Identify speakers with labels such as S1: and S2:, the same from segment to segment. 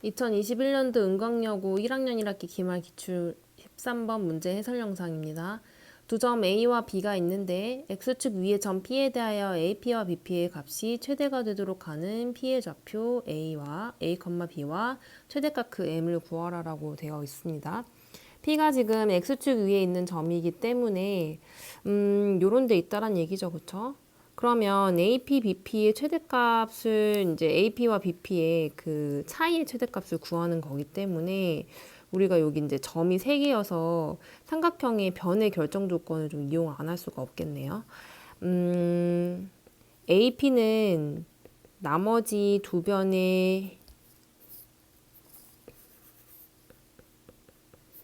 S1: 2021년도 은광여고 1학년 1학기 기말 기출 13번 문제 해설 영상입니다. 두 점 A와 B가 있는데 X축 위의 점 P에 대하여 AP와 BP의 값이 최대가 되도록 하는 P의 좌표 A와 A, B와 최대값 그 M을 구하라 라고 되어 있습니다. P가 지금 X축 위에 있는 점이기 때문에 요런 데 있다란 얘기죠. 그쵸? 그러면 AP, BP의 최대값을 이제 AP와 BP의 그 차이의 최대값을 구하는 거기 때문에 우리가 여기 이제 점이 3개여서 삼각형의 변의 결정 조건을 좀 이용 안 할 수가 없겠네요. AP는 나머지 두 변의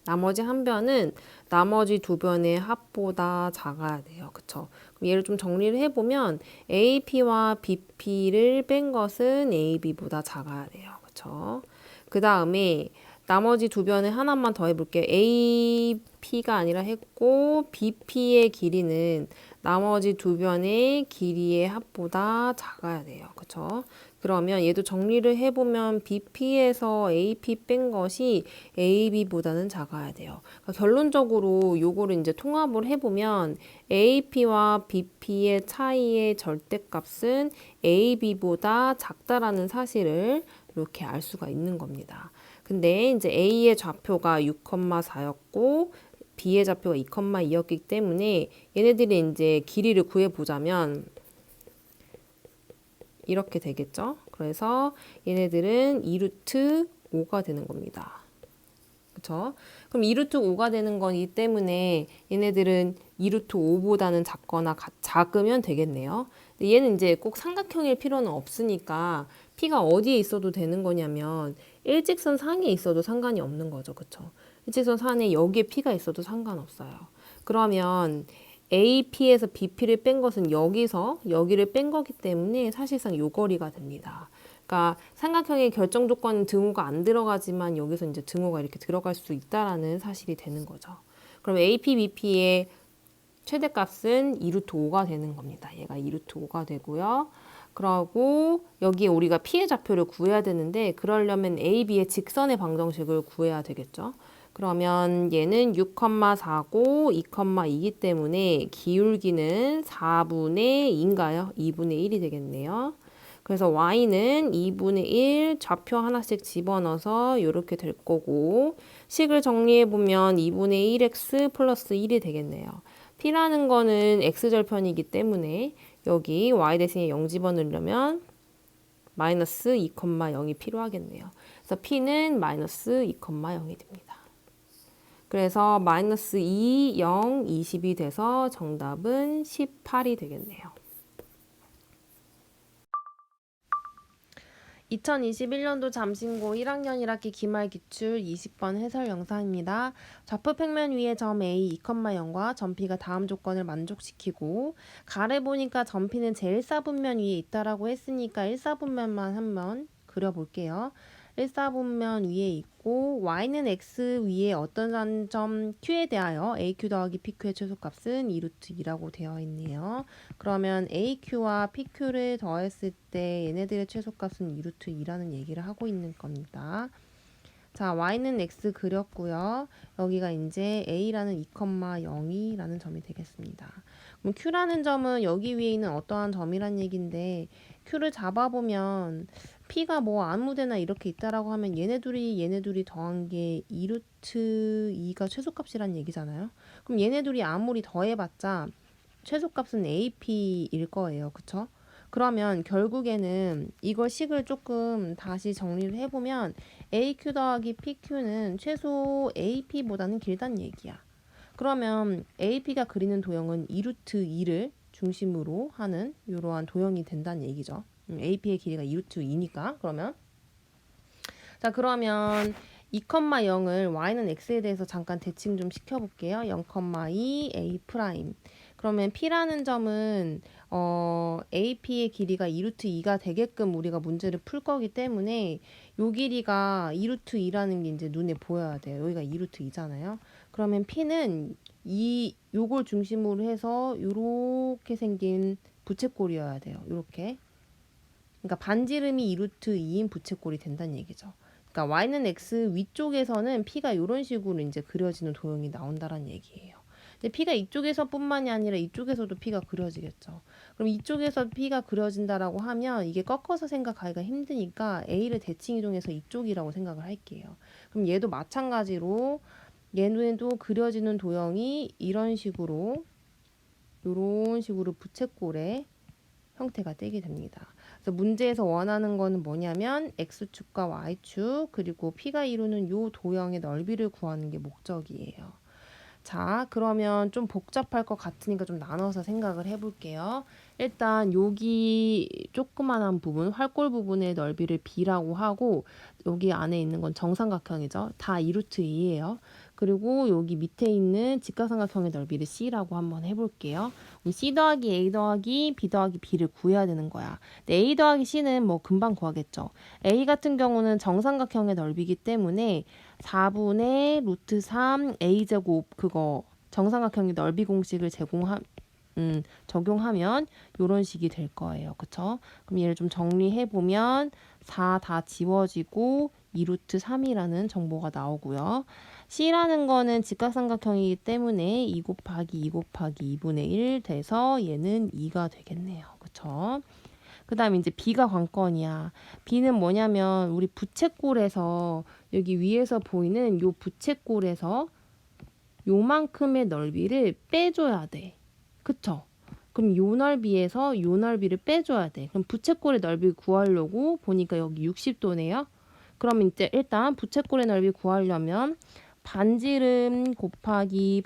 S1: 나머지 한 변은 나머지 두 변의 합보다 작아야 돼요. 그쵸? 그럼 얘를 좀 정리를 해보면 AP와 BP를 뺀 것은 AB보다 작아야 돼요. 그쵸? 그 다음에 나머지 두 변을 하나만 더 해볼게요. AP가 아니라 했고 BP의 길이는 나머지 두 변의 길이의 합보다 작아야 돼요. 그쵸? 그러면 얘도 정리를 해보면 BP에서 AP 뺀 것이 AB보다는 작아야 돼요. 그러니까 결론적으로 요거를 이제 통합을 해보면 AP와 BP의 차이의 절대값은 AB보다 작다라는 사실을 이렇게 알 수가 있는 겁니다. 근데 이제 A의 좌표가 6,4였고 B의 좌표가 2,2였기 때문에 얘네들이 이제 길이를 구해보자면 이렇게 되겠죠. 그래서 얘네들은 2루트 5가 되는 겁니다. 그쵸? 그럼 2루트 5가 되는 거기 때문에 얘네들은 2루트 5보다는 작거나 작으면 되겠네요. 근데 얘는 이제 꼭 삼각형일 필요는 없으니까 P가 어디에 있어도 되는 거냐면 일직선 상에 있어도 상관이 없는 거죠. 그쵸? 일직선 상에 여기에 P가 있어도 상관없어요. 그러면 AP에서 BP를 뺀 것은 여기를 뺀 거기 때문에 사실상 요 거리가 됩니다. 그러니까 삼각형의 결정 조건은 등호가 안 들어가지만 여기서 이제 등호가 이렇게 들어갈 수 있다라는 사실이 되는 거죠. 그럼 AP, BP의 최대값은 2루트 5가 되는 겁니다. 얘가 2루트 5가 되고요. 그러고 여기에 우리가 P의 좌표를 구해야 되는데 그러려면 A, B의 직선의 방정식을 구해야 되겠죠. 그러면 얘는 6,4고 2,2이기 때문에 기울기는 4분의 2인가요? 2분의 1이 되겠네요. 그래서 y는 2분의 1 좌표 하나씩 집어넣어서 이렇게 될 거고 식을 정리해보면 2분의 1x 플러스 1이 되겠네요. p라는 거는 x절편이기 때문에 여기 y 대신에 0 집어넣으려면 마이너스 2,0이 필요하겠네요. 그래서 p는 마이너스 2,0이 됩니다. 그래서 마이너스 2, 0, 20이 돼서 정답은 18이 되겠네요. 2021년도 잠신고 1학년 1학기 기말 기출 20번 해설 영상입니다. 좌표 평면 위에 점 A 2,0과 점 P가 다음 조건을 만족시키고 가래 보니까 점 P는 제1사분면 위에 있다라고 했으니까 1사분면만 한번 그려볼게요. 1사분면 위에 있고 y는 x 위에 어떤 점 q에 대하여 aq 더하기 pq의 최소값은 2루트 2라고 되어 있네요. 그러면 AQ와 PQ를 더했을 때 얘네들의 최소값은 2루트 2라는 얘기를 하고 있는 겁니다. 자, Y는 X 그렸고요. 여기가 이제 A라는 2,0이라는 점이 되겠습니다. 그럼 Q라는 점은 여기 위에 있는 어떠한 점이란 얘기인데 Q를 잡아보면 P가 뭐 아무데나 이렇게 있다라고 하면 얘네 둘이 더한 게 2루트 2가 최소값이란 얘기잖아요. 그럼 얘네 둘이 아무리 더해봤자 최소값은 AP일 거예요. 그쵸? 그러면 결국에는 이걸 식을 조금 다시 정리를 해보면 AQ 더하기 PQ는 최소 AP보다는 길다는 얘기야. 그러면 AP가 그리는 도형은 2루트 2를 중심으로 하는 이러한 도형이 된다는 얘기죠. AP의 길이가 2루트 2니까 그러면 2,0을 y는 x에 대해서 잠깐 대칭 좀 시켜볼게요. 0,2 a 프라임. 그러면 P라는 점은 AP의 길이가 2루트 2가 되게끔 우리가 문제를 풀 거기 때문에 요 길이가 2루트 2라는 게 이제 눈에 보여야 돼요. 여기가 2루트 2잖아요. 그러면 P는 요걸 중심으로 해서 요렇게 생긴 부채꼴이어야 돼요. 요렇게. 그러니까 반지름이 2루트 2인 부채꼴이 된다는 얘기죠. 그러니까 y는 x 위쪽에서는 p가 이런 식으로 이제 그려지는 도형이 나온다는 얘기예요. 근데 p가 이쪽에서뿐만이 아니라 이쪽에서도 p가 그려지겠죠. 그럼 이쪽에서 p가 그려진다라고 하면 이게 꺾어서 생각하기가 힘드니까 a를 대칭 이동해서 이쪽이라고 생각을 할게요. 그럼 얘도 마찬가지로 얘도 그려지는 도형이 이런 식으로 부채꼴의 형태가 되게 됩니다. 그래서 문제에서 원하는 거는 뭐냐면 x축과 y축 그리고 p가 이루는 요 도형의 넓이를 구하는 게 목적이에요. 자, 그러면 좀 복잡할 것 같으니까 좀 나눠서 생각을 해볼게요. 일단 여기 조그만한 부분, 활골 부분의 넓이를 b라고 하고 여기 안에 있는 건 정삼각형이죠. 다 2루트2예요. 그리고 여기 밑에 있는 직각삼각형의 넓이를 c라고 한번 해볼게요. 우리 c 더하기 a 더하기 b 더하기 b를 구해야 되는 거야. 근데 a 더하기 c는 뭐 금방 구하겠죠. a 같은 경우는 정삼각형의 넓이기 때문에 4분의 루트 3 a제곱 그거 정삼각형의 넓이 공식을 적용하면 이런 식이 될 거예요. 그쵸? 그럼 얘를 좀 정리해 보면 4 다 지워지고 2루트 3이라는 정보가 나오고요. C라는 거는 직각삼각형이기 때문에 2 곱하기 2 곱하기 2분의 1 돼서 얘는 2가 되겠네요. 그쵸? 그 다음에 이제 B가 관건이야. B는 뭐냐면 우리 부채꼴에서 여기 위에서 보이는 요 부채꼴에서 요만큼의 넓이를 빼줘야 돼. 그쵸? 그럼 요 넓이에서 요 넓이를 빼줘야 돼. 그럼 부채꼴의 넓이를 구하려고 보니까 여기 60도네요. 그럼 이제 일단 부채꼴의 넓이 구하려면 반지름 곱하기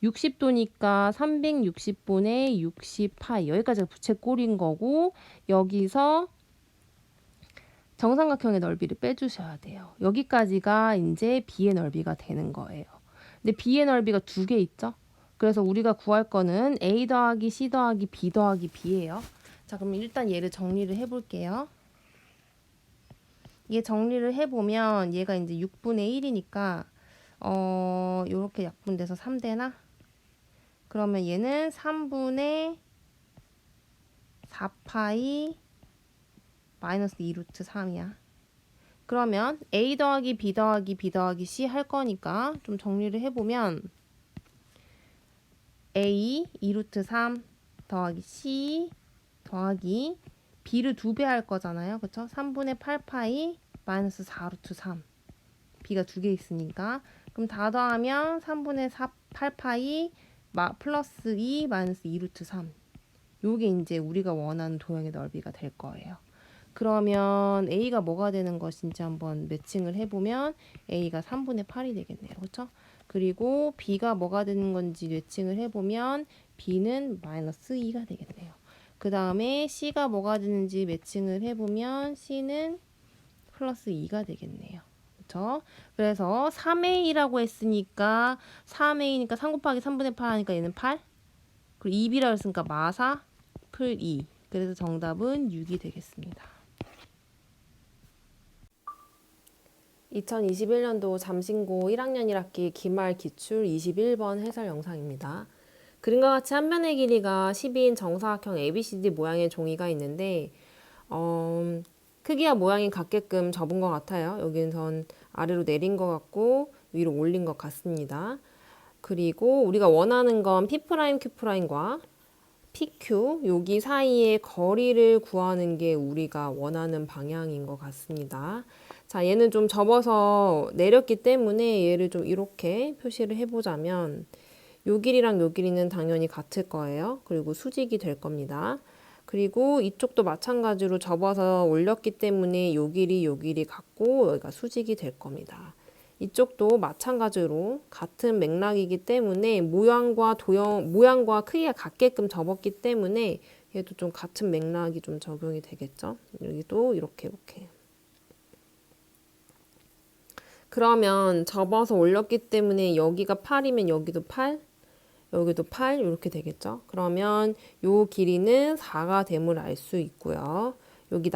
S1: 60도니까 360분의 60파이 여기까지가 부채꼴인 거고 여기서 정삼각형의 넓이를 빼주셔야 돼요. 여기까지가 이제 B의 넓이가 되는 거예요. 근데 B의 넓이가 두 개 있죠? 그래서 우리가 구할 거는 A 더하기 C 더하기 B 더하기 B예요. 자, 그럼 일단 얘를 정리를 해볼게요. 얘 정리를 해보면 얘가 이제 6분의 1이니까 요렇게 약분돼서 3되나? 그러면 얘는 3분의 4파이 마이너스 2루트 3이야. 그러면 A 더하기 B 더하기 B 더하기 C 할 거니까 좀 정리를 해보면 A 2루트 3 더하기 C 더하기 B를 2배 할 거잖아요. 그쵸? 3분의 8파이 마이너스 4루트 3 B가 2개 있으니까 그럼 다 더하면 3분의 8파이 플러스 2 마이너스 2루트 3 요게 이제 우리가 원하는 도형의 넓이가 될 거예요. 그러면 A가 뭐가 되는 것인지 한번 매칭을 해보면 A가 3분의 8이 되겠네요. 그렇죠? 그리고 B가 뭐가 되는 건지 매칭을 해보면 B는 마이너스 2가 되겠네요. 그 다음에 C가 뭐가 되는지 매칭을 해보면 C는 플러스 2가 되겠네요. 그렇죠? 그래서 3A라고 했으니까 3A니까 3 곱하기 3분의 8 하니까 얘는 8. 그리고 2B라고 했으니까 마사 풀 2. 그래서 정답은 6이 되겠습니다. 2021년도 잠신고 1학년 1학기 기말 기출 21번 해설 영상입니다. 그림과 같이 한 변의 길이가 12인 정사각형 ABCD 모양의 종이가 있는데 크기와 모양이 같게끔 접은 것 같아요. 여기는 아래로 내린 것 같고 위로 올린 것 같습니다. 그리고 우리가 원하는 건 P', Q'과 PQ 여기 사이의 거리를 구하는 게 우리가 원하는 방향인 것 같습니다. 자, 얘는 좀 접어서 내렸기 때문에 얘를 좀 이렇게 표시를 해보자면 요 길이랑 요 길이는 당연히 같을 거예요. 그리고 수직이 될 겁니다. 그리고 이쪽도 마찬가지로 접어서 올렸기 때문에 요 길이 같고 여기가 수직이 될 겁니다. 이쪽도 마찬가지로 같은 맥락이기 때문에 모양과 크기가 같게끔 접었기 때문에 얘도 좀 같은 맥락이 좀 적용이 되겠죠. 여기도 이렇게. 그러면 접어서 올렸기 때문에 여기가 8이면 여기도 8, 여기도 8 이렇게 되겠죠. 그러면 요 길이는 4가 됨을 알 수 있고요. 여기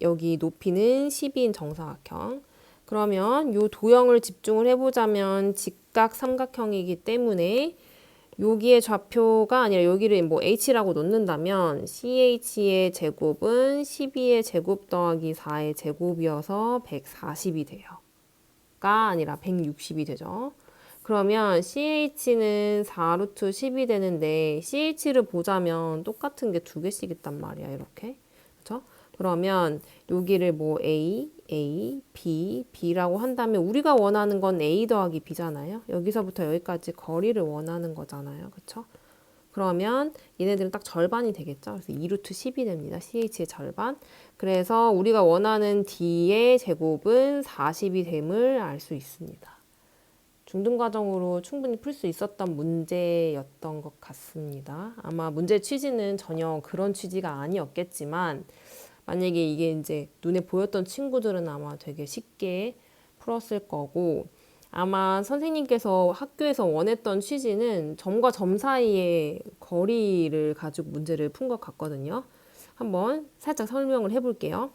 S1: 여기 높이는 12인 정사각형. 그러면 요 도형을 집중을 해보자면 직각 삼각형이기 때문에 여기의 좌표가 아니라 여기를 뭐 h라고 놓는다면 ch의 제곱은 12의 제곱 더하기 4의 제곱이어서 140이 돼요. 가 아니라 160이 되죠. 그러면 ch는 4루트 10이 되는데 ch를 보자면 똑같은 게 두 개씩 있단 말이야. 이렇게. 그렇죠? 그러면 여기를 뭐 A, B, B라고 한다면 우리가 원하는 건 A 더하기 B잖아요. 여기서부터 여기까지 거리를 원하는 거잖아요. 그렇죠? 그러면 얘네들은 딱 절반이 되겠죠. 그래서 2루트 10이 됩니다. CH의 절반. 그래서 우리가 원하는 D의 제곱은 40이 됨을 알 수 있습니다. 중등과정으로 충분히 풀 수 있었던 문제였던 것 같습니다. 아마 문제 취지는 전혀 그런 취지가 아니었겠지만 만약에 이게 이제 눈에 보였던 친구들은 아마 되게 쉽게 풀었을 거고 아마 선생님께서 학교에서 원했던 취지는 점과 점 사이의 거리를 가지고 문제를 푼 것 같거든요. 한번 살짝 설명을 해볼게요.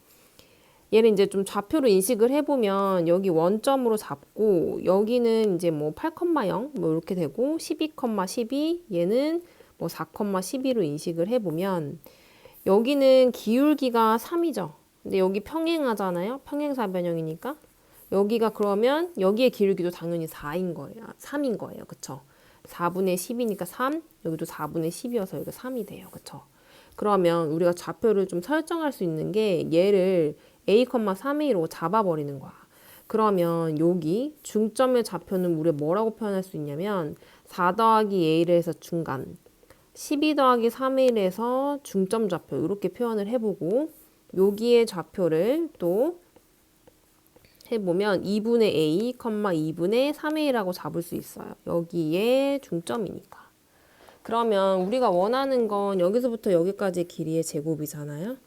S1: 얘를 이제 좀 좌표로 인식을 해보면 여기 원점으로 잡고 여기는 이제 뭐 8,0 뭐 이렇게 되고 12,12 얘는 뭐 4,12로 인식을 해보면 여기는 기울기가 3이죠. 근데 여기 평행하잖아요. 평행사변형이니까. 여기가 그러면 여기의 기울기도 당연히 4인 거예요. 3인 거예요. 그쵸? 4분의 10이니까 3, 여기도 4분의 10이어서 여기가 3이 돼요. 그쵸? 그러면 우리가 좌표를 좀 설정할 수 있는 게 얘를 a, 3a로 잡아버리는 거야. 그러면 여기 중점의 좌표는 우리가 뭐라고 표현할 수 있냐면 4 더하기 a를 해서 중간 12 더하기 3을 해서 중점 좌표 이렇게 표현을 해보고 여기의 좌표를 또 해보면 2분의 a, 2분의 3a라고 잡을 수 있어요. 여기에 중점이니까. 그러면 우리가 원하는 건 여기서부터 여기까지 길이의 제곱이잖아요.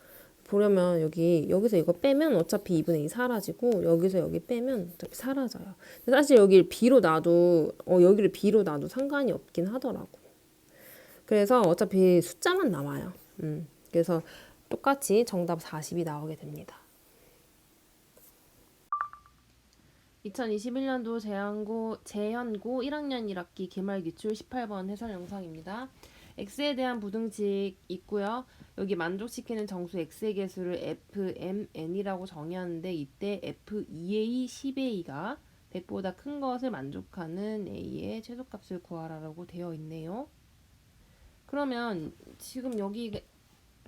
S1: 보려면 여기서 이거 빼면 어차피 2분의 2 사라지고 여기서 여기 빼면 어차피 사라져요. 근데 사실 여기를 여기를 b로 놔도 상관이 없긴 하더라고. 그래서 어차피 숫자만 남아요. 그래서 똑같이 정답 40이 나오게 됩니다. 2021년도 재현고 1학년 1학기 기말기출 18번 해설 영상입니다. x에 대한 부등식 있고요. 여기 만족시키는 정수 x의 개수를 fmn이라고 정의하는데 이때 f2a, 10a가 100보다 큰 것을 만족하는 a의 최소값을 구하라고 되어 있네요. 그러면 지금 여기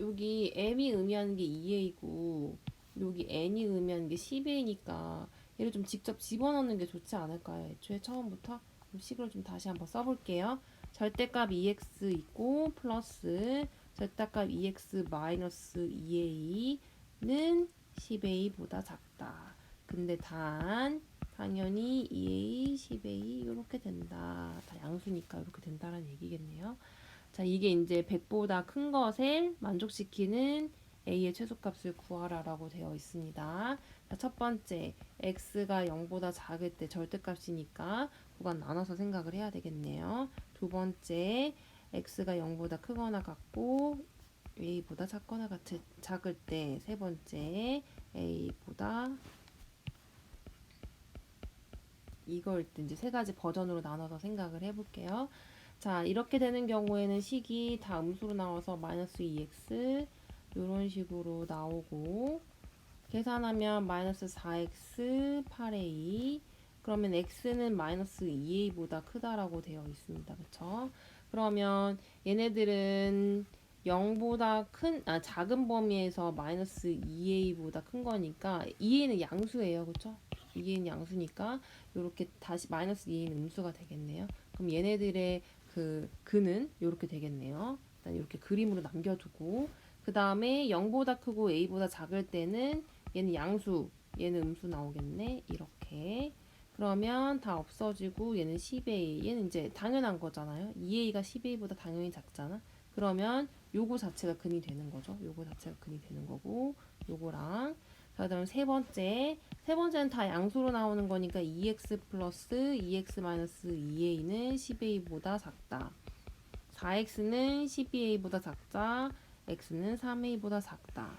S1: m이 의미하는 게 2a고 여기 n이 의미하는 게 10a니까 얘를 좀 직접 집어넣는 게 좋지 않을까요? 애초에 처음부터 식을 좀 다시 한번 써볼게요. 절대값 2x 있고 플러스 절대값 2x 마이너스 2a는 10a보다 작다. 근데 당연히 2a, 10a 이렇게 된다. 다 양수니까 이렇게 된다라는 얘기겠네요. 자, 이게 이제 100보다 큰 것을 만족시키는 a의 최소값을 구하라라고 되어 있습니다. 자, 첫 번째, x가 0보다 작을 때 절대값이니까 구간 나눠서 생각을 해야 되겠네요. 두 번째, x가 0보다 크거나 같고 a보다 작을 때. 세 번째, a보다 이걸 이제 세 가지 버전으로 나눠서 생각을 해볼게요. 자, 이렇게 되는 경우에는 식이 다 음수로 나와서 마이너스 2x 이런 식으로 나오고 계산하면 마이너스 4x 8a 그러면 x는 마이너스 2a보다 크다라고 되어 있습니다. 그쵸? 그러면 얘네들은 0보다 작은 범위에서 마이너스 2a보다 큰 거니까 2a는 양수예요. 그쵸? 2a는 양수니까 이렇게 다시 마이너스 2a는 음수가 되겠네요. 그럼 얘네들의 그는 이렇게 되겠네요. 일단 이렇게 그림으로 남겨두고 그 다음에 0보다 크고 a보다 작을 때는 얘는 양수, 얘는 음수 나오겠네. 이렇게. 그러면 다 없어지고 얘는 10a. 얘는 이제 당연한 거잖아요. 2a가 10a보다 당연히 작잖아. 그러면 요거 자체가 근이 되는 거죠. 요거 자체가 근이 되는 거고 요거랑 자, 그다음 세 번째는 다 양수로 나오는 거니까 2x 플러스 2x 마이너스 2a는 10a보다 작다. 4x는 12a보다 작자. x는 3a보다 작다.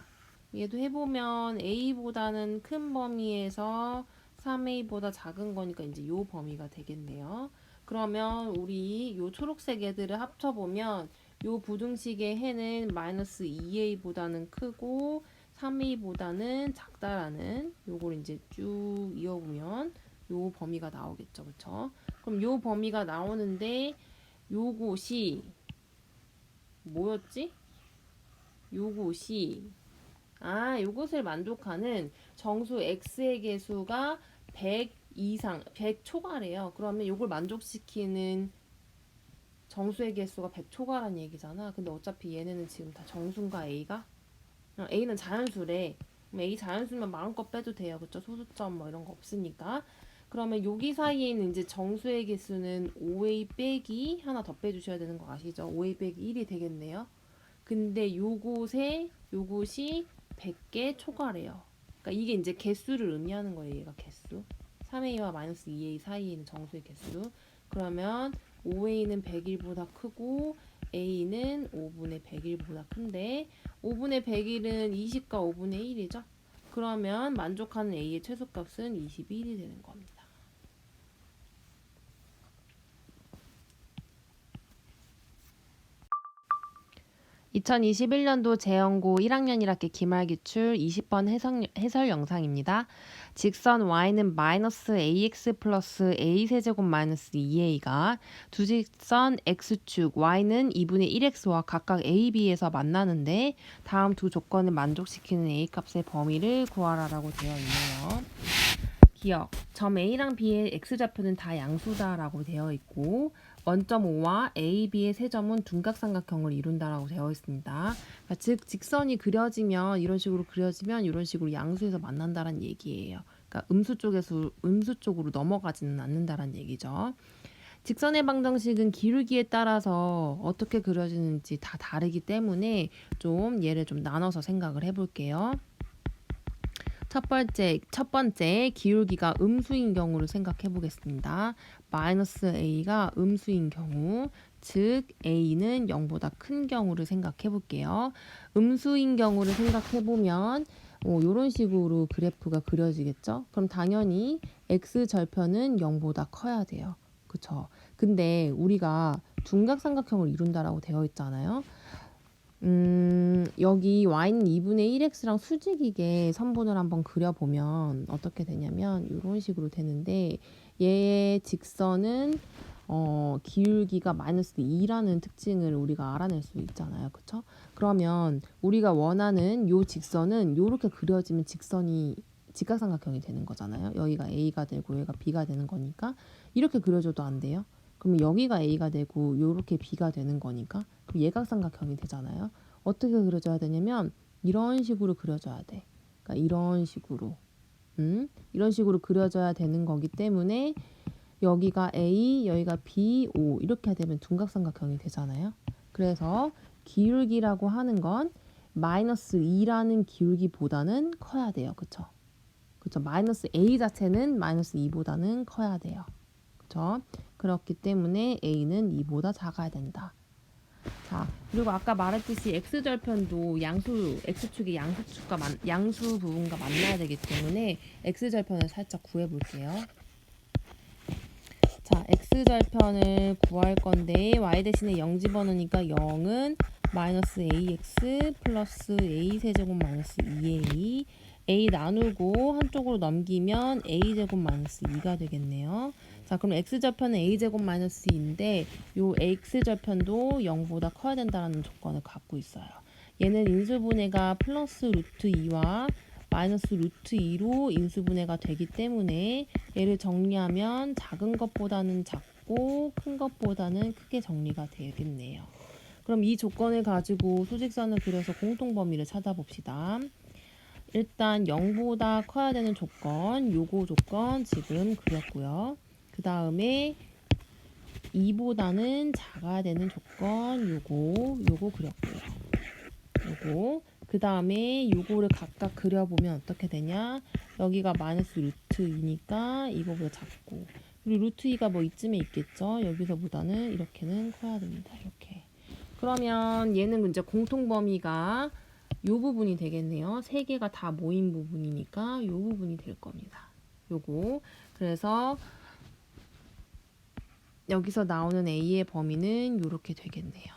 S1: 얘도 해보면 a보다는 큰 범위에서 3a보다 작은 거니까 이제 요 범위가 되겠네요. 그러면 우리 요 초록색 애들을 합쳐보면 요 부등식의 해는 마이너스 2a보다는 크고 3a보다는 작다라는 요걸 이제 쭉 이어보면 요 범위가 나오겠죠. 그쵸? 그럼 요 범위가 나오는데 요것이 뭐였지? 요것이 요것을 만족하는 정수 x의 개수가 100 이상, 100 초과래요. 그러면 요걸 만족시키는 정수의 개수가 100 초과란 얘기잖아. 근데 어차피 얘네는 지금 다 정수인가 A가? A는 자연수래. 그럼 A 자연수면 마음껏 빼도 돼요. 그쵸? 소수점 뭐 이런 거 없으니까. 그러면 여기 사이에는 이제 정수의 개수는 5A 빼기 하나 더 빼주셔야 되는 거 아시죠? 5A 빼기 1이 되겠네요. 근데 요것이 100개 초과래요. 그러니까 이게 이제 개수를 의미하는 거예요. 얘가 개수. 3A와 마이너스 2A 사이에 있는 정수의 개수. 그러면 5A는 100일보다 크고 A는 5분의 100일보다 큰데 5분의 100일은 20과 5분의 1이죠. 그러면 만족하는 A의 최소값은 21이 되는 겁니다. 2021년도 재연고 1학년 1학기 기말기출 20번 해설 영상입니다. 직선 y는 마이너스 ax 플러스 a 세제곱 마이너스 2a가 두 직선 x축 y는 2분의 1x와 각각 a, b에서 만나는데 다음 두 조건을 만족시키는 a 값의 범위를 구하라라고 되어 있네요. 기억, 점 A랑 B의 X좌표는 다 양수다라고 되어 있고 원점 O와 A, B의 세 점은 둔각삼각형을 이룬다라고 되어 있습니다. 그러니까 즉 직선이 그려지면 이런 식으로 그려지면 이런 식으로 양수에서 만난다는 얘기예요. 그러니까 음수 쪽으로 넘어가지는 않는다는 얘기죠. 직선의 방정식은 기울기에 따라서 어떻게 그려지는지 다 다르기 때문에 좀 얘를 좀 나눠서 생각을 해볼게요. 첫 번째 기울기가 음수인 경우를 생각해 보겠습니다. 마이너스 a가 음수인 경우, 즉 a는 0보다 큰 경우를 생각해 볼게요. 음수인 경우를 생각해 보면 이런 식으로 그래프가 그려지겠죠? 그럼 당연히 x절편은 0보다 커야 돼요. 그쵸? 근데 우리가 둔각삼각형을 이룬다라고 되어 있잖아요. 여기 y는 2분의 1x랑 수직이게 선분을 한번 그려보면 어떻게 되냐면 이런 식으로 되는데 얘의 직선은 기울기가 마이너스 2라는 특징을 우리가 알아낼 수 있잖아요. 그쵸? 그러면 우리가 원하는 요 직선은 요렇게 그려지면 직선이 직각삼각형이 되는 거잖아요. 여기가 a가 되고 여기가 b가 되는 거니까 이렇게 그려줘도 안 돼요. 그러면 여기가 a가 되고 요렇게 b가 되는 거니까 그럼 예각삼각형이 되잖아요. 어떻게 그려줘야 되냐면 이런 식으로 그려줘야 돼. 그러니까 이런 식으로 이런 식으로 그려줘야 되는 거기 때문에 여기가 A, 여기가 B, O 이렇게 되면 둔각삼각형이 되잖아요. 그래서 기울기라고 하는 건 마이너스 2라는 기울기보다는 커야 돼요. 그쵸? 그쵸? 마이너스 A 자체는 마이너스 2보다는 커야 돼요. 그쵸? 그렇기 때문에 A는 2보다 작아야 된다. 자, 그리고 아까 말했듯이 x절편도 x축이 양수 부분과 만나야 되기 때문에 x절편을 살짝 구해 볼게요. 자, x절편을 구할 건데 y 대신에 0 집어넣으니까 0은 마이너스 ax 플러스 a 세제곱 마이너스 2a a 나누고 한쪽으로 넘기면 a제곱 마이너스 2가 되겠네요. 자, 그럼 x절편은 a제곱 마이너스 2인데 요 x절편도 0보다 커야 된다는 조건을 갖고 있어요. 얘는 인수분해가 플러스 루트 2와 마이너스 루트 2로 인수분해가 되기 때문에 얘를 정리하면 작은 것보다는 작고 큰 것보다는 크게 정리가 되겠네요. 그럼 이 조건을 가지고 소직선을 그려서 공통범위를 찾아봅시다. 일단 0보다 커야 되는 조건, 요거 조건 지금 그렸고요. 그 다음에 2보다는 작아야 되는 조건, 요거 그렸고요. 요거. 그 다음에 요거를 각각 그려보면 어떻게 되냐? 여기가 마이너스 루트 2니까 이거보다 작고, 그리고 루트 2가 뭐 이쯤에 있겠죠? 여기서보다는 이렇게는 커야 됩니다. 이렇게. 그러면 얘는 이제 공통범위가 요 부분이 되겠네요. 세 개가 다 모인 부분이니까 요 부분이 될 겁니다. 요거. 그래서 여기서 나오는 A의 범위는 이렇게 되겠네요.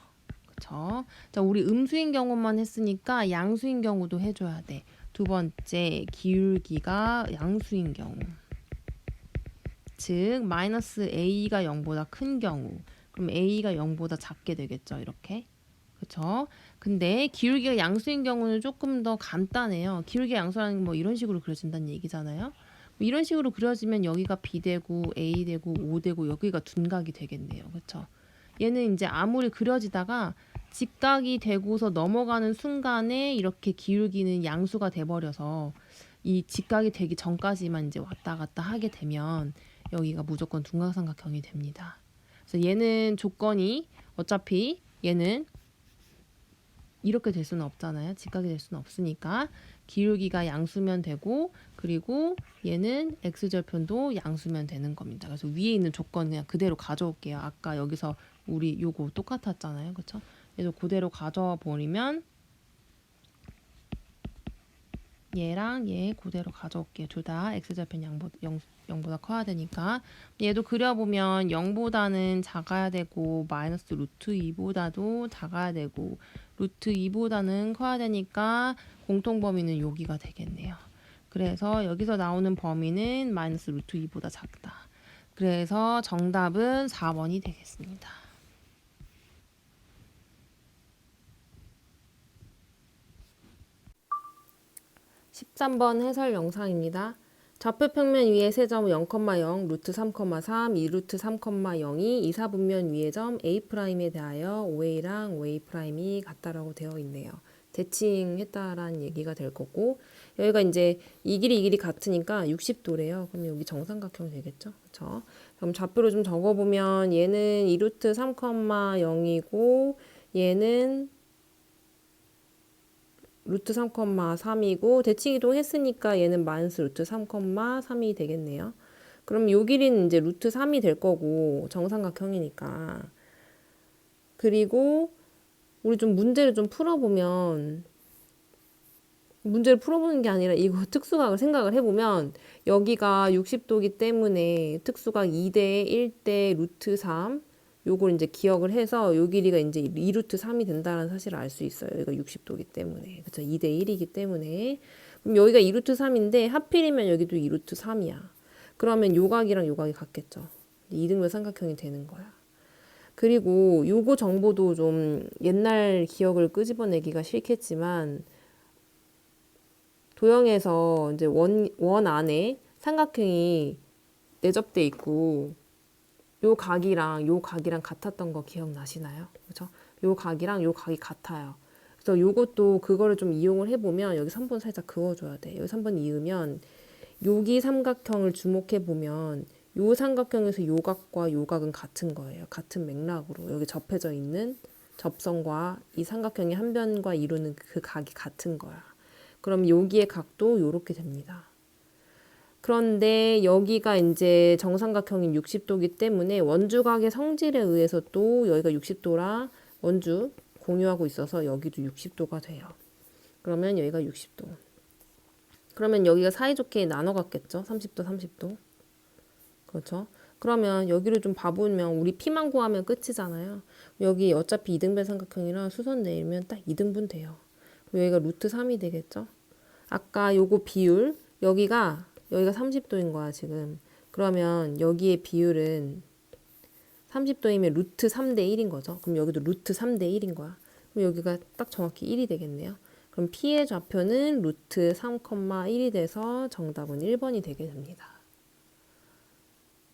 S1: 그쵸? 자, 우리 음수인 경우만 했으니까 양수인 경우도 해줘야 돼. 두 번째, 기울기가 양수인 경우. 즉, 마이너스 A가 0보다 큰 경우. 그럼 A가 0보다 작게 되겠죠, 이렇게. 그쵸? 근데 기울기가 양수인 경우는 조금 더 간단해요. 기울기가 양수라는 게 뭐 이런 식으로 그려진다는 얘기잖아요. 이런 식으로 그려지면 여기가 B 되고 A 되고 O 되고 여기가 둔각이 되겠네요. 그쵸? 얘는 이제 아무리 그려지다가 직각이 되고서 넘어가는 순간에 이렇게 기울기는 양수가 돼버려서 이 직각이 되기 전까지만 이제 왔다 갔다 하게 되면 여기가 무조건 둔각삼각형이 됩니다. 그래서 얘는 조건이 어차피 얘는 이렇게 될 수는 없잖아요. 직각이 될 수는 없으니까 기울기가 양수면 되고 그리고 얘는 x절편도 양수면 되는 겁니다. 그래서 위에 있는 조건 그냥 그대로 가져올게요. 아까 여기서 우리 요거 똑같았잖아요. 그쵸? 얘도 그대로 가져와 버리면 얘랑 얘 그대로 가져올게요. 둘 다 x절편 0보다 커야 되니까 얘도 그려보면 0보다는 작아야 되고 마이너스 루트 2보다도 작아야 되고 루트 2보다는 커야 되니까 공통범위는 여기가 되겠네요. 그래서 여기서 나오는 범위는 마이너스 루트 2보다 작다. 그래서 정답은 4번이 되겠습니다. 13번 해설 영상입니다. 좌표 평면 위에 세 점 0,0, 루트 3,3, 2루트 3,0이 이사분면 위의 점 A'에 대하여 OA랑 OA'이 같다라고 되어 있네요. 대칭했다라는 얘기가 될 거고 여기가 이제 이 길이 같으니까 60도래요. 그럼 여기 정삼각형 되겠죠? 그렇죠? 그럼 좌표로 좀 적어보면 얘는 2루트 3,0이고 얘는 루트 3,3이고 대칭 이동했으니까 얘는 마이너스 루트 3,3이 되겠네요. 그럼 요 길이는 이제 루트 3이 될 거고 정삼각형이니까. 그리고 우리 좀 문제를 좀 풀어보면 문제를 풀어보는 게 아니라 이거 특수각을 생각을 해보면 여기가 60도기 때문에 특수각 2대 1대 루트 3 요걸 이제 기억을 해서 요 길이가 이제 2루트 3이 된다는 사실을 알 수 있어요. 여기가 60도기 때문에. 그쵸? 2대 1이기 때문에. 그럼 여기가 2루트 3인데 하필이면 여기도 2루트 3이야. 그러면 요 각이랑 요 각이 같겠죠. 이등변 삼각형이 되는 거야. 그리고 요거 정보도 좀 옛날 기억을 끄집어내기가 싫겠지만 도형에서 이제 원 안에 삼각형이 내접돼 있고 요 각이랑 같았던 거 기억나시나요? 그죠? 요 각이랑 요 각이 같아요. 그래서 요것도 그거를 좀 이용을 해보면 여기 3번 살짝 그어줘야 돼. 여기 3번 이으면 여기 삼각형을 주목해 보면 요 삼각형에서 요 각과 요 각은 같은 거예요. 같은 맥락으로 여기 접해져 있는 접선과 이 삼각형의 한 변과 이루는 그 각이 같은 거야. 그럼 여기의 각도 요렇게 됩니다. 그런데 여기가 이제 정삼각형인 60도기 때문에 원주각의 성질에 의해서 또 여기가 60도라 원주 공유하고 있어서 여기도 60도가 돼요. 그러면 여기가 60도. 그러면 여기가 사이좋게 나눠 갔겠죠? 30도, 30도. 그렇죠? 그러면 여기를 좀 봐보면 우리 P만 구하면 끝이잖아요. 여기 어차피 이등변 삼각형이라 수선 내리면 딱 2등분 돼요. 여기가 루트 3이 되겠죠? 아까 요거 비율 여기가 30도인 거야 지금. 그러면 여기의 비율은 30도이면 루트 3대 1인 거죠. 그럼 여기도 루트 3대 1인 거야. 그럼 여기가 딱 정확히 1이 되겠네요. 그럼 P의 좌표는 루트 3,1이 돼서 정답은 1번이 되게 됩니다.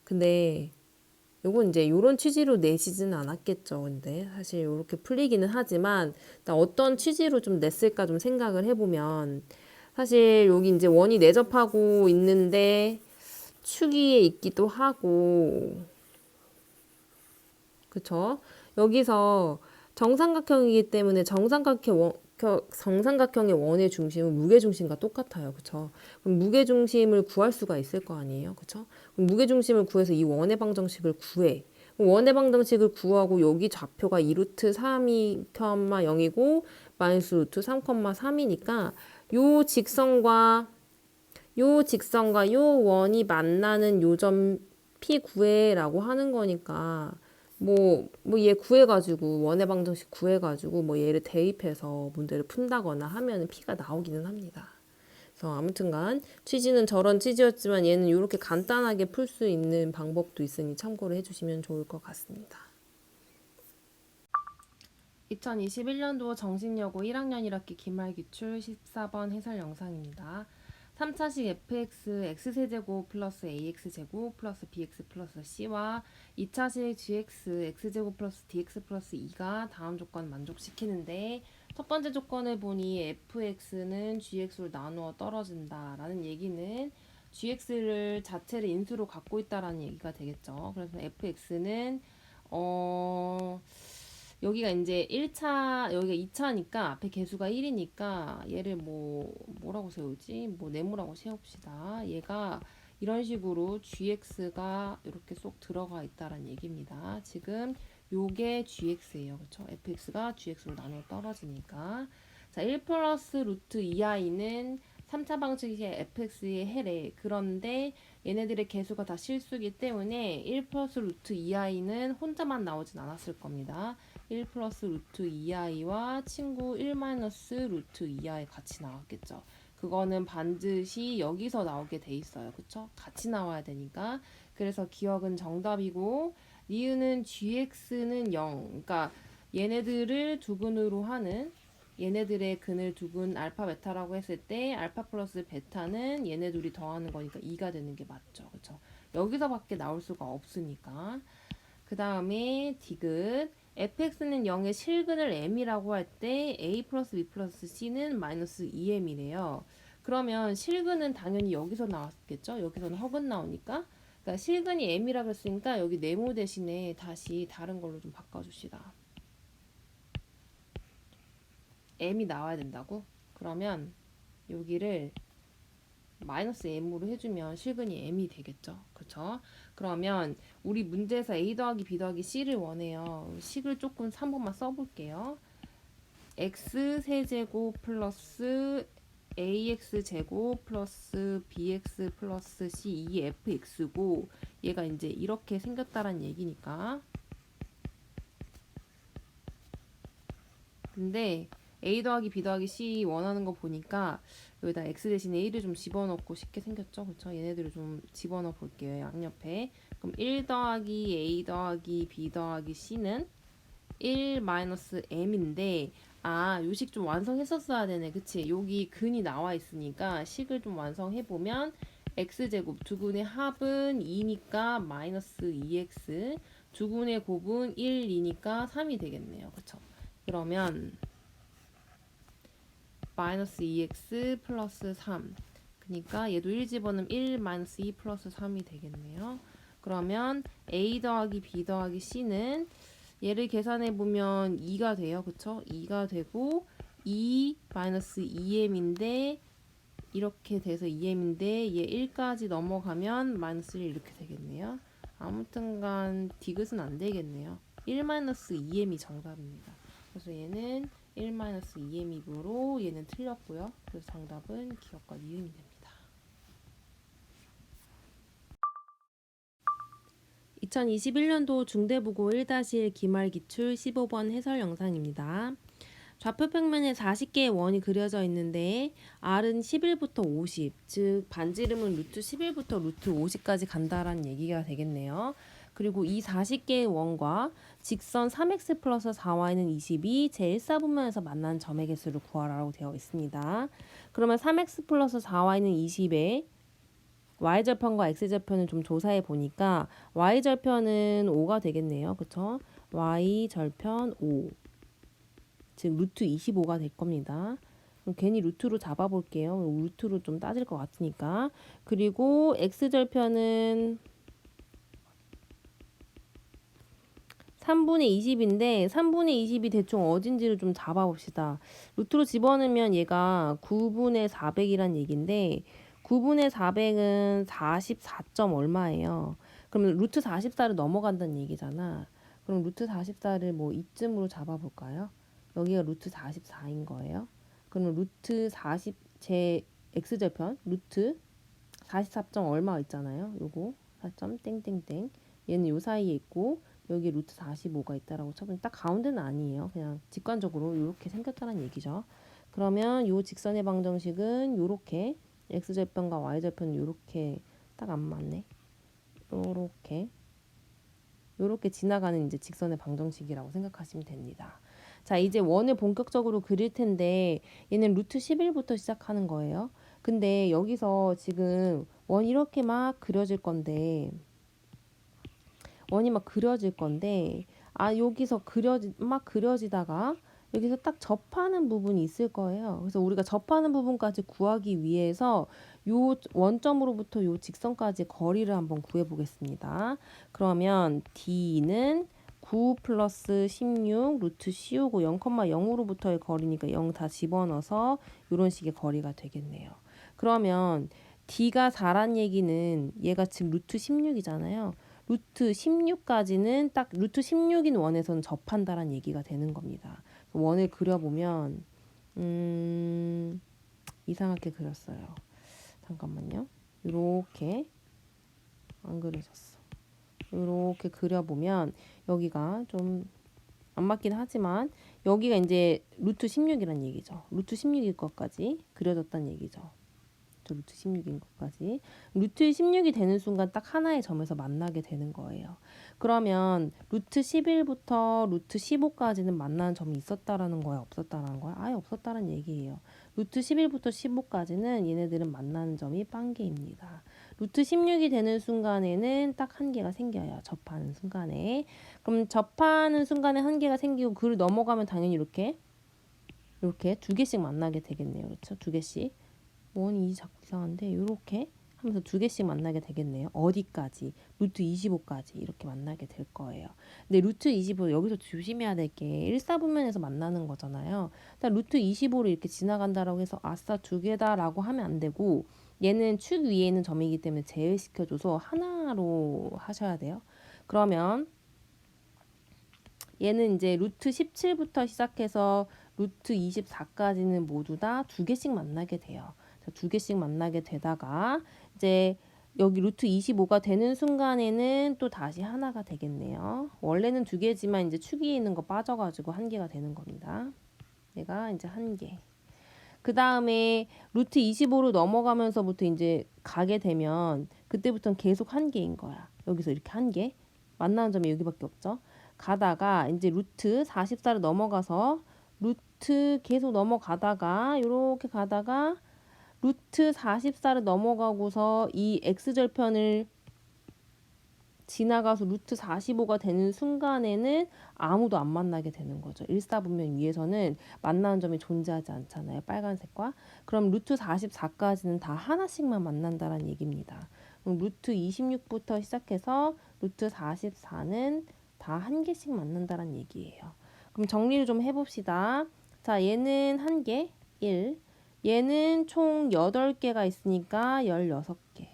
S1: 근데 요건 이제 요런 취지로 내시지는 않았겠죠. 근데 사실 요렇게 풀리기는 하지만 나 어떤 취지로 좀 냈을까 좀 생각을 해보면 사실 여기 이제 원이 내접하고 있는데 축위에 있기도 하고 그쵸? 여기서 정삼각형이기 때문에 정삼각형의 원의 중심은 무게중심과 똑같아요. 그쵸? 그럼 무게중심을 구할 수가 있을 거 아니에요. 그쵸? 그럼 무게중심을 구해서 이 원의 방정식을 구해. 원의 방정식을 구하고 여기 좌표가 2루트 3이 0이고 마이너스 루트 3,3이니까 요 직선과 요 원이 만나는 요 점 P 구해라고 하는 거니까 뭐 얘 구해가지고 원의 방정식 구해가지고 뭐 얘를 대입해서 문제를 푼다거나 하면 P가 나오기는 합니다. 그래서 아무튼간 취지는 저런 취지였지만 얘는 이렇게 간단하게 풀 수 있는 방법도 있으니 참고를 해주시면 좋을 것 같습니다. 2021년도 정신여고 1학년 1학기 기말기출 14번 해설 영상입니다. 3차식 fx x세제곱 플러스 ax제곱 플러스 bx 플러스 c와 2차식 gx x제곱 플러스 dx 플러스 2가 다음 조건 만족시키는데 첫 번째 조건을 보니 fx는 gx로 나누어 떨어진다 라는 얘기는 gx를 자체를 인수로 갖고 있다라는 얘기가 되겠죠. 그래서 fx는 여기가 이제 1차, 여기가 2차니까 앞에 개수가 1이니까 얘를 뭐라고 세우지? 네모라고 세웁시다. 얘가 이런 식으로 gx가 이렇게 쏙 들어가 있다라는 얘기입니다. 지금 요게 gx예요. 그쵸? fx가 gx로 나눠 떨어지니까. 자, 1 플러스 루트 2i는 3차 방식의 fx의 해래. 그런데 얘네들의 개수가 다 실수기 때문에 1 플러스 루트 2i는 혼자만 나오진 않았을 겁니다. 1 플러스 루트 2i와 친구 1 마이너스 루트 2i 같이 나왔겠죠. 그거는 반드시 여기서 나오게 돼 있어요. 그쵸? 같이 나와야 되니까. 그래서 기억은 정답이고 니은은 gx는 0. 그러니까 얘네들을 두근으로 하는 얘네들의 근을 두근 알파 베타라고 했을 때 알파 플러스 베타는 얘네 둘이 더하는 거니까 2가 되는 게 맞죠. 그쵸? 여기서밖에 나올 수가 없으니까. 그 다음에 디귿 fx는 0의 실근을 m이라고 할 때 a 플러스 b 플러스 c는 마이너스 2m이래요. 그러면 실근은 당연히 여기서 나왔겠죠? 여기서는 허근 나오니까. 그러니까 실근이 m이라고 했으니까 여기 네모 대신에 다시 다른 걸로 좀 바꿔줍시다. m이 나와야 된다고? 그러면 여기를 마이너스 m으로 해주면 실근이 m이 되겠죠. 그쵸? 그러면 우리 문제에서 a 더하기 b 더하기 c를 원해요. 식을 조금 3번만 써볼게요. x 세제곱 플러스 ax 제곱 플러스 bx 플러스 c 이 fx고 얘가 이제 이렇게 생겼다란 얘기니까. 근데 a 더하기 b 더하기 c 원하는 거 보니까 여기다 x 대신에 1을 좀 집어넣고 쉽게 생겼죠. 그쵸? 얘네들을 좀 집어넣어 볼게요. 양옆에. 그럼 1 더하기 a 더하기 b 더하기 c는 1 마이너스 m인데 요식 좀 완성했었어야 되네. 그치? 여기 근이 나와 있으니까 식을 좀 완성해보면 x제곱 두근의 합은 2니까 마이너스 2x 두근의 곱은 1, 2니까 3이 되겠네요. 그쵸? 그러면 마이너스 2x 플러스 3 그러니까 얘도 1 집어넣으면 1 마이너스 2 플러스 3이 되겠네요. 그러면 a 더하기 b 더하기 c는 얘를 계산해보면 2가 돼요. 그쵸? 2가 되고 2 마이너스 2m인데 이렇게 돼서 2m인데 얘 1까지 넘어가면 마이너스 1 이렇게 되겠네요. 아무튼간 디귿은 안 되겠네요. 1 마이너스 2m이 정답입니다. 그래서 얘는 1 마이너스 2m이므로 얘는 틀렸고요. 그래서 정답은 기억과 니은이 됩니다. 2021년도 중대부고 1-1 기말기출 15번 해설 영상입니다. 좌표 평면에 40개의 원이 그려져 있는데 R은 11부터 50, 즉 반지름은 루트 11부터 루트 50까지 간다라는 얘기가 되겠네요. 그리고 이 40개의 원과 직선 3x 플러스 4y는 22, 제1사분면에서 만난 점의 개수를 구하라고 되어 있습니다. 그러면 3x 플러스 4y는 20에 y절편과 x절편을 좀 조사해 보니까 y절편은 5가 되겠네요. 그쵸? y절편 5. 즉 루트 25가 될 겁니다. 그럼 괜히 루트로 잡아볼게요. 루트로 좀 따질 것 같으니까. 그리고 x절편은 3분의 20인데 3분의 20이 대충 어딘지를 좀 잡아봅시다. 루트로 집어넣으면 얘가 9분의 400이란 얘기인데 9분의 400은 44점 얼마예요. 그러면 루트 44를 넘어간다는 얘기잖아. 그럼 루트 44를 뭐 이쯤으로 잡아볼까요? 여기가 루트 44인 거예요. 그러면 루트 40, 제 x절편 루트 44점 얼마 있잖아요. 요거 4점 땡땡땡. 얘는 요 사이에 있고 여기 루트 45가 있다라고 쳐보니 딱 가운데는 아니에요. 그냥 직관적으로 이렇게 생겼다는 얘기죠. 그러면 요 직선의 방정식은 요렇게 x절편과 y절편은 요렇게 딱 안 맞네. 요렇게 지나가는 이제 직선의 방정식이라고 생각하시면 됩니다. 자, 이제 원을 본격적으로 그릴 텐데 얘는 루트 11부터 시작하는 거예요. 근데 여기서 지금 원 이렇게 막 그려질 건데 원이 막 그려질 건데 여기서 막 그려지다가 여기서 딱 접하는 부분이 있을 거예요. 그래서 우리가 접하는 부분까지 구하기 위해서 요 원점으로부터 요 직선까지 거리를 한번 구해 보겠습니다. 그러면 D는 9 플러스 16 루트 씌우고 0,0으로부터의 거리니까 0 다 집어넣어서 이런 식의 거리가 되겠네요. 그러면 D가 4란 얘기는 얘가 지금 루트 16이잖아요. 루트 16까지는 딱 루트 16인 원에서는 접한다라는 얘기가 되는 겁니다. 원을 그려보면 이상하게 그렸어요. 잠깐만요. 이렇게 안 그려졌어. 이렇게 그려보면 여기가 좀 안 맞긴 하지만 여기가 이제 루트 16이란 얘기죠. 루트 16일 것까지 그려졌다는 얘기죠. 루트 16인 것까지. 루트 16이 되는 순간 딱 하나의 점에서 만나게 되는 거예요. 그러면 루트 11부터 루트 15까지는 만나는 점이 있었다라는 거야? 없었다라는 거야? 아예 없었다는 얘기예요. 루트 11부터 15까지는 얘네들은 만나는 점이 빵개입니다. 루트 16이 되는 순간에는 딱 한 개가 생겨요. 접하는 순간에. 그럼 접하는 순간에 한 개가 생기고 그를 넘어가면 당연히 이렇게 두 개씩 만나게 되겠네요. 그렇죠? 두 개씩. 원이 자꾸 이상한데 이렇게 하면서 두 개씩 만나게 되겠네요. 어디까지? 루트 25까지 이렇게 만나게 될 거예요. 근데 루트 25 여기서 조심해야 될 게 1사분면에서 만나는 거잖아요. 일단 루트 25로 이렇게 지나간다라고 해서 아싸 두 개다라고 하면 안 되고 얘는 축 위에 있는 점이기 때문에 제외시켜줘서 하나로 하셔야 돼요. 그러면 얘는 이제 루트 17부터 시작해서 루트 24까지는 모두 다 두 개씩 만나게 돼요. 두 개씩 만나게 되다가 이제 여기 루트 25가 되는 순간에는 또 다시 하나가 되겠네요. 원래는 두 개지만 이제 축 위에 있는 거 빠져가지고 한 개가 되는 겁니다. 얘가 이제 한 개. 그 다음에 루트 25로 넘어가면서부터 이제 가게 되면 그때부터는 계속 한 개인 거야. 여기서 이렇게 한 개. 만나는 점이 여기밖에 없죠. 가다가 이제 루트 44를 넘어가서 루트 계속 넘어가다가 이렇게 가다가 루트 44를 넘어가고서 이 x절편을 지나가서 루트 45가 되는 순간에는 아무도 안 만나게 되는 거죠. 일사분면 위에서는 만나는 점이 존재하지 않잖아요. 빨간색과. 그럼 루트 44까지는 다 하나씩만 만난다는 얘기입니다. 그럼 루트 26부터 시작해서 루트 44는 다 한 개씩 만난다는 얘기예요. 그럼 정리를 좀 해봅시다. 자, 얘는 한 개, 1. 얘는 총 8개가 있으니까 16개.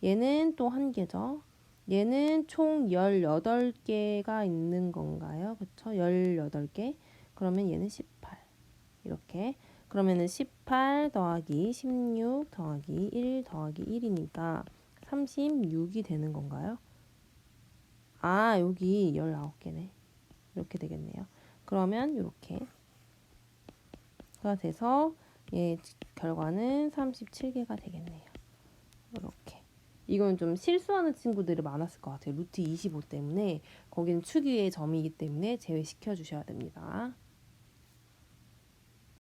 S1: 얘는 또 한 개죠. 얘는 총 18개가 있는 건가요? 그쵸? 18개. 그러면 얘는 18. 이렇게. 그러면은 18 더하기 16 더하기 1 더하기 1이니까 36이 되는 건가요? 여기 19개네. 이렇게 되겠네요. 그러면 이렇게가 돼서 결과는 37개가 되겠네요. 이렇게. 이건 좀 실수하는 친구들이 많았을 것 같아요. 루트 25 때문에 거기는 축 위의 점이기 때문에 제외시켜 주셔야 됩니다.